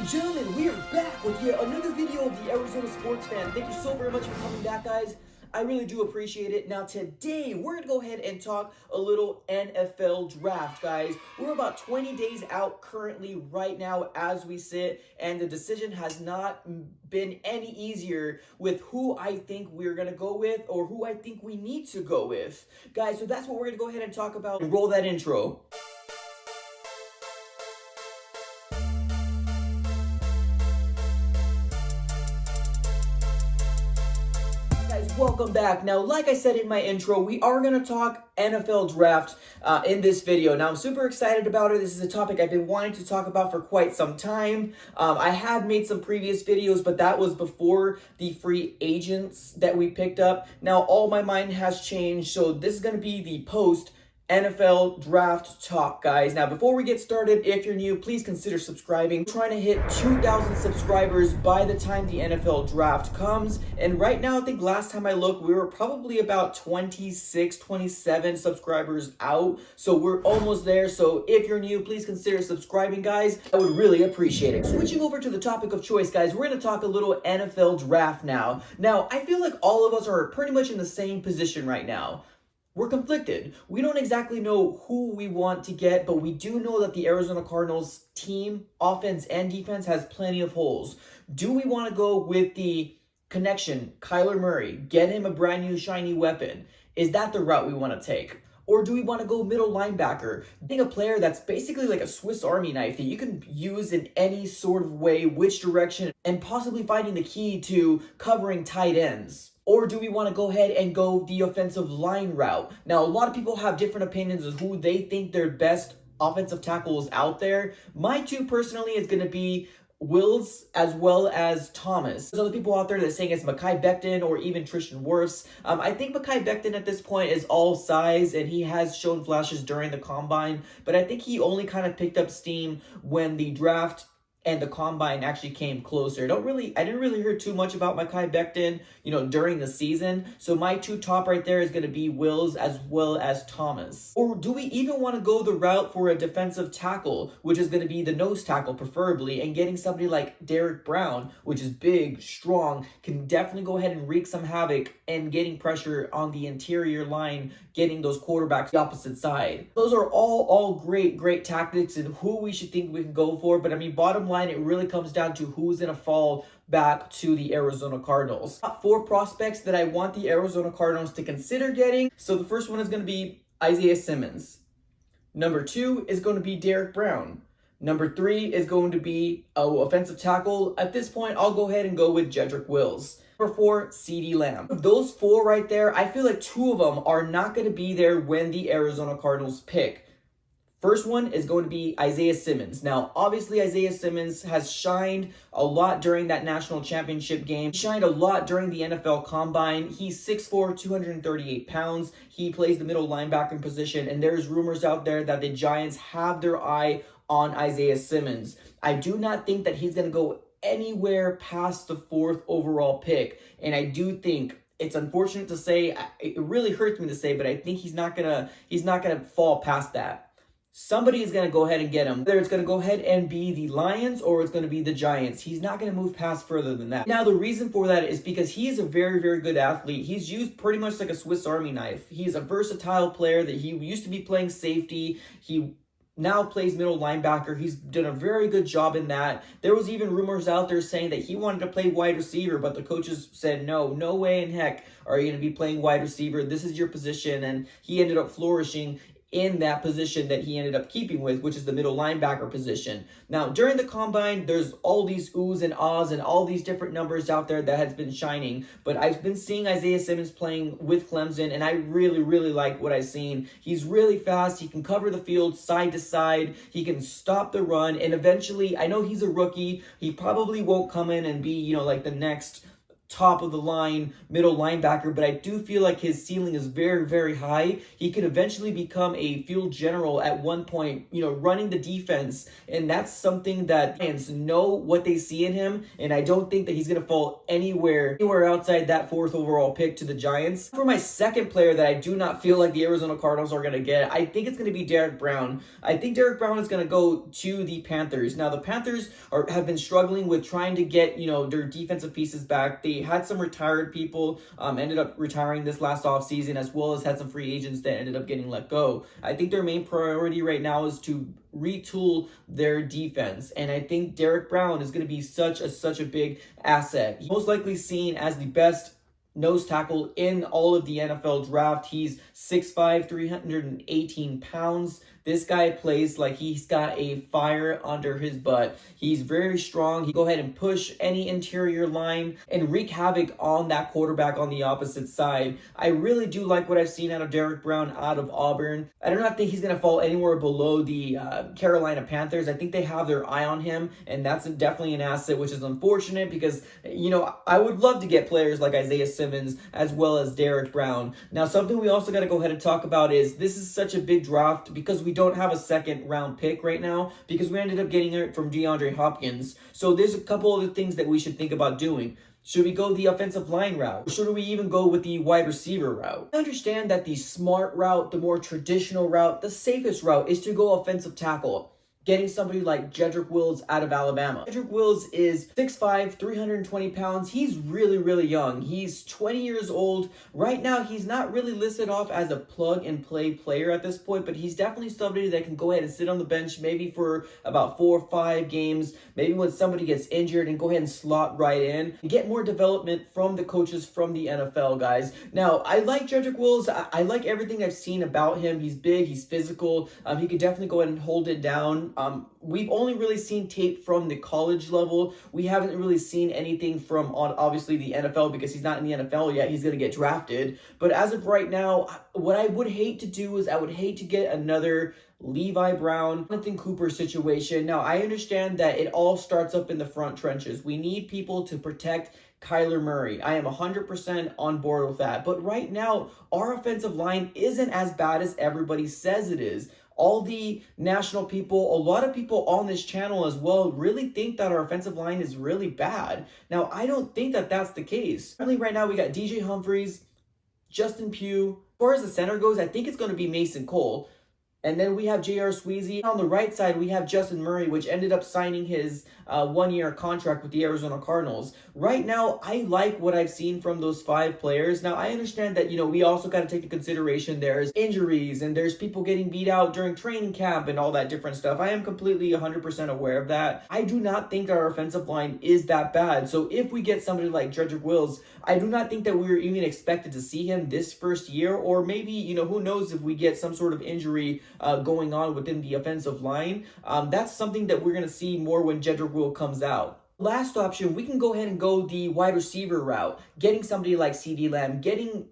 and gentlemen, we are back with yet another video of the Arizona Sports Fan. Thank you so very much for coming back, guys. I really do appreciate it. Now, today, we're going to go ahead and talk a little NFL draft, guys. We're about 20 days out currently right now as we sit, and the decision has not been any easier with who I think we're going to go with or who I think we need to go with. Guys, so that's what we're going to go ahead and talk about. And roll that intro. Welcome back. Now, like I said in my intro, we are going to talk NFL draft in this video. Now, I'm super excited about it. This is a topic I've been wanting to talk about for quite some time. I had made some previous videos, but that was before the free agents that we picked up. Now, all my mind has changed, so this is going to be the post NFL draft talk, guys. Now, before we get started, if you're new, please consider subscribing. We're trying to hit 2,000 subscribers by the time the NFL draft comes. And right now, I think last time I looked, we were probably about 26, 27 subscribers out. So we're almost there. So if you're new, please consider subscribing, guys. I would really appreciate it. Switching over to the topic of choice, guys, we're going to talk a little NFL draft now. Now, I feel like all of us are pretty much in the same position right now. We're conflicted. We don't exactly know who we want to get, but we do know that the Arizona Cardinals team, offense and defense, has plenty of holes. Do we want to go with the connection, Kyler Murray, get him a brand new shiny weapon? Is that the route we want to take? Or do we want to go middle linebacker, being a player that's basically like a Swiss Army knife that you can use in any sort of way, which direction, and possibly finding the key to covering tight ends? Or do we want to go ahead and go the offensive line route? Now, a lot of people have different opinions of who they think their best offensive tackle is out there. My two personally is going to be Wills as well as Thomas. There's other people out there that are saying it's Mekhi Becton or even Tristan Wirfs. I think Mekhi Becton at this point is all size, and he has shown flashes during the combine, but I think he only kind of picked up steam when the draft and the combine actually came closer. I didn't really hear too much about Mekhi Becton, during the season. So my two top right there is going to be Wills as well as Thomas. Or do we even want to go the route for a defensive tackle, which is going to be the nose tackle preferably, and getting somebody like Derek Brown, which is big, strong, can definitely go ahead and wreak some havoc and getting pressure on the interior line, getting those quarterbacks the opposite side. Those are all great tactics and who we should think we can go for. But I mean, bottom line, it really comes down to who's going to fall back to the Arizona Cardinals. Top 4 prospects that I want the Arizona Cardinals to consider getting. So the first one is going to be Isaiah Simmons. Number 2 is going to be Derek Brown. Number 3 is going to be offensive tackle. At this point, I'll go ahead and go with Jedrick Wills. Number 4, CeeDee Lamb. Of those 4 right there, I feel like 2 of them are not going to be there when the Arizona Cardinals pick. First one is going to be Isaiah Simmons. Now, obviously, Isaiah Simmons has shined a lot during that national championship game. He shined a lot during the NFL Combine. He's 6'4", 238 pounds. He plays the middle linebacker position, and there's rumors out there that the Giants have their eye on Isaiah Simmons. I do not think that he's going to go anywhere past the 4th overall pick, and I do think it's unfortunate to say, it really hurts me to say, but I think he's not gonna fall past that. Somebody is going to go ahead and get him. Whether it's going to go ahead and be the Lions or it's going to be the Giants. He's not going to move past further than that. Now, the reason for that is because he is a very good athlete. He's used pretty much like a Swiss Army knife. He's a versatile player that he used to be playing safety. He now plays middle linebacker. He's done a very good job in that. There was even rumors out there saying that he wanted to play wide receiver, but the coaches said, no way in heck are you going to be playing wide receiver. This is your position, and he ended up flourishing in that position that he ended up keeping with, which is the middle linebacker position. Now, during the combine, there's all these oohs and ahs and all these different numbers out there that has been shining, but I've been seeing Isaiah Simmons playing with Clemson, and I really like what I've seen. He's really fast. He can cover the field side to side. He can stop the run, and eventually, I know he's a rookie. He probably won't come in and be, like the next top of the line middle linebacker, but I do feel like his ceiling is very, very high. He could eventually become a field general at one point, running the defense, and that's something that fans know what they see in him, and I don't think that he's going to fall anywhere outside that 4th overall pick to the Giants. For my second player that I do not feel like the Arizona Cardinals are going to get, I think it's going to be Derrick Brown. I think Derrick Brown is going to go to the Panthers. Now, the Panthers have been struggling with trying to get, their defensive pieces back. They had some retired people, ended up retiring this last offseason, as well as had some free agents that ended up getting let go. I think their main priority right now is to retool their defense, and I think Derrick Brown is going to be such a big asset. He's most likely seen as the best nose tackle in all of the NFL draft. He's 6'5", 318 pounds. This guy plays like he's got a fire under his butt. He's very strong. He go ahead and push any interior line and wreak havoc on that quarterback on the opposite side. I really do like what I've seen out of Derrick Brown out of Auburn. I do not think he's going to fall anywhere below the Carolina Panthers. I think they have their eye on him, and that's definitely an asset, which is unfortunate because, I would love to get players like Isaiah Simmons as well as Derrick Brown. Now, something we also got to go ahead and talk about is this is such a big draft because we don't have a second round pick right now because we ended up getting it from DeAndre Hopkins. So there's a couple of the things that we should think about doing. Should we go the offensive line route? Or should we even go with the wide receiver route? I understand that the smart route, the more traditional route, the safest route is to go offensive tackle, getting somebody like Jedrick Wills out of Alabama. Jedrick Wills is 6'5", 320 pounds. He's really, really young. He's 20 years old. Right now, he's not really listed off as a plug-and-play player at this point, but he's definitely somebody that can go ahead and sit on the bench maybe for about 4 or 5 games, maybe when somebody gets injured, and go ahead and slot right in and get more development from the coaches from the NFL, guys. Now, I like Jedrick Wills. I like everything I've seen about him. He's big. He's physical. He could definitely go ahead and hold it down. We've only really seen tape from the college level. We haven't really seen anything from obviously the NFL because he's not in the NFL yet. He's going to get drafted. But as of right now, what I would hate to do is I would hate to get another Levi Brown, Jonathan Cooper situation. Now, I understand that it all starts up in the front trenches. We need people to protect Kyler Murray. I am 100% on board with that. But right now, our offensive line isn't as bad as everybody says it is. All the national people, a lot of people on this channel as well, really think that our offensive line is really bad. Now, I don't think that that's the case. Currently, right now, we got DJ Humphries, Justin Pugh. As far as the center goes, I think it's going to be Mason Cole. And then we have J.R. Sweezy. On the right side, we have Justin Murray, which ended up signing his one-year contract with the Arizona Cardinals. Right now, I like what I've seen from those 5 players. Now, I understand that, we also got to take into consideration there's injuries and there's people getting beat out during training camp and all that different stuff. I am completely 100% aware of that. I do not think our offensive line is that bad. So if we get somebody like Jedrick Wills, I do not think that we're even expected to see him this first year, or maybe, who knows if we get some sort of injury going on within the offensive line. That's something that we're going to see more when Jedrick Will comes out. Last option, we can go ahead and go the wide receiver route, getting somebody like CeeDee Lamb, getting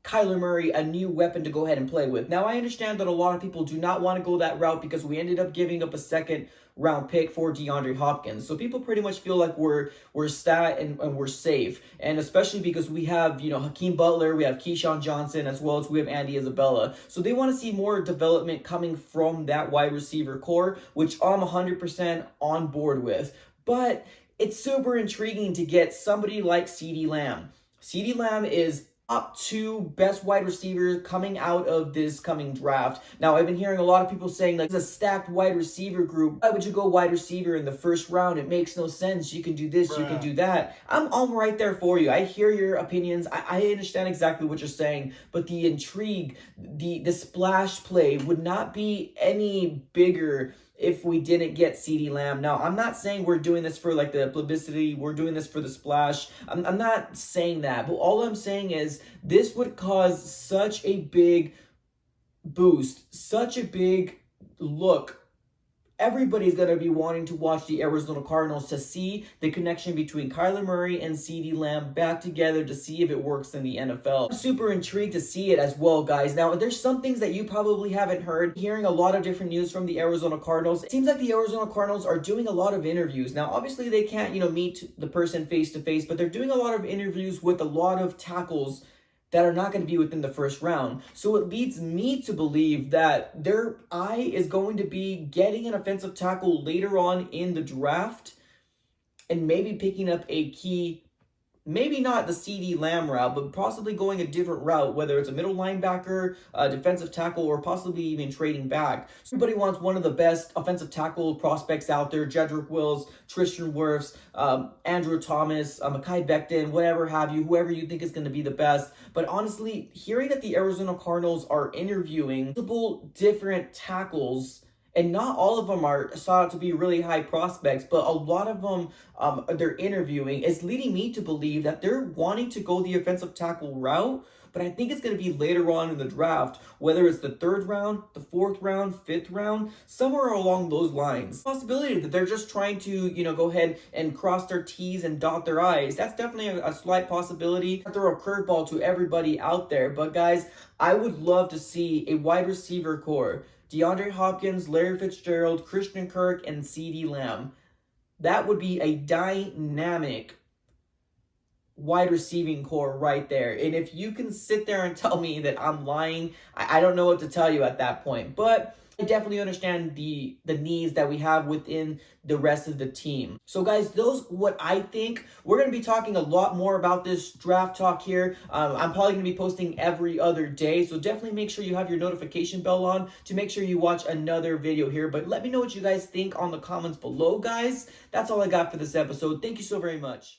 Kyler Murray a new weapon to go ahead and play with. Now, I understand that a lot of people do not want to go that route because we ended up giving up a second round pick for DeAndre Hopkins. So people pretty much feel like we're stat and we're safe. And especially because we have, Hakeem Butler, we have Keyshawn Johnson, as well as we have Andy Isabella. So they want to see more development coming from that wide receiver core, which I'm 100% on board with. But it's super intriguing to get somebody like CeeDee Lamb. CeeDee Lamb is up 2 best wide receivers coming out of this coming draft. Now, I've been hearing a lot of people saying, like, it's a stacked wide receiver group. Why would you go wide receiver in the first round? It makes no sense. You can do this, you can do that. I'm right there for you. I hear your opinions. I understand exactly what you're saying, but the intrigue, the splash play would not be any bigger if we didn't get CeeDee Lamb. Now, I'm not saying we're doing this for like the publicity, we're doing this for the splash. I'm not saying that, but all I'm saying is this would cause such a big boost, such a big look everybody's going to be wanting to watch the Arizona Cardinals to see the connection between Kyler Murray and CeeDee Lamb back together to see if it works in the NFL. I'm super intrigued to see it as well, guys. Now, there's some things that you probably haven't heard. Hearing a lot of different news from the Arizona Cardinals. It seems like the Arizona Cardinals are doing a lot of interviews. Now, obviously, they can't, meet the person face to face, but they're doing a lot of interviews with a lot of tackles that are not going to be within the first round. So it leads me to believe that their eye is going to be getting an offensive tackle later on in the draft and maybe picking up a key, maybe not the CeeDee Lamb route, but possibly going a different route, whether it's a middle linebacker, a defensive tackle, or possibly even trading back. Everybody wants one of the best offensive tackle prospects out there: Jedrick Wills, Tristan Wirfs, Andrew Thomas, Mekhi Becton, whatever have you, whoever you think is going to be the best. But honestly, hearing that the Arizona Cardinals are interviewing multiple different tackles, and not all of them are sought out to be really high prospects, but a lot of them they're interviewing, is leading me to believe that they're wanting to go the offensive tackle route. But I think it's going to be later on in the draft, whether it's the 3rd round, the 4th round, 5th round, somewhere along those lines. Possibility that they're just trying to, go ahead and cross their T's and dot their I's. That's definitely a slight possibility. I throw a curveball to everybody out there. But guys, I would love to see a wide receiver core: DeAndre Hopkins, Larry Fitzgerald, Christian Kirk, and CeeDee Lamb. That would be a dynamic wide receiving core right there. And if you can sit there and tell me that I'm lying, I don't know what to tell you at that point. But I definitely understand the needs that we have within the rest of the team. So guys, those what I think. We're going to be talking a lot more about this draft talk here. I'm probably going to be posting every other day, so definitely make sure you have your notification bell on to make sure you watch another video here. But let me know what you guys think on the comments below, guys. That's all I got for this episode. Thank you so very much.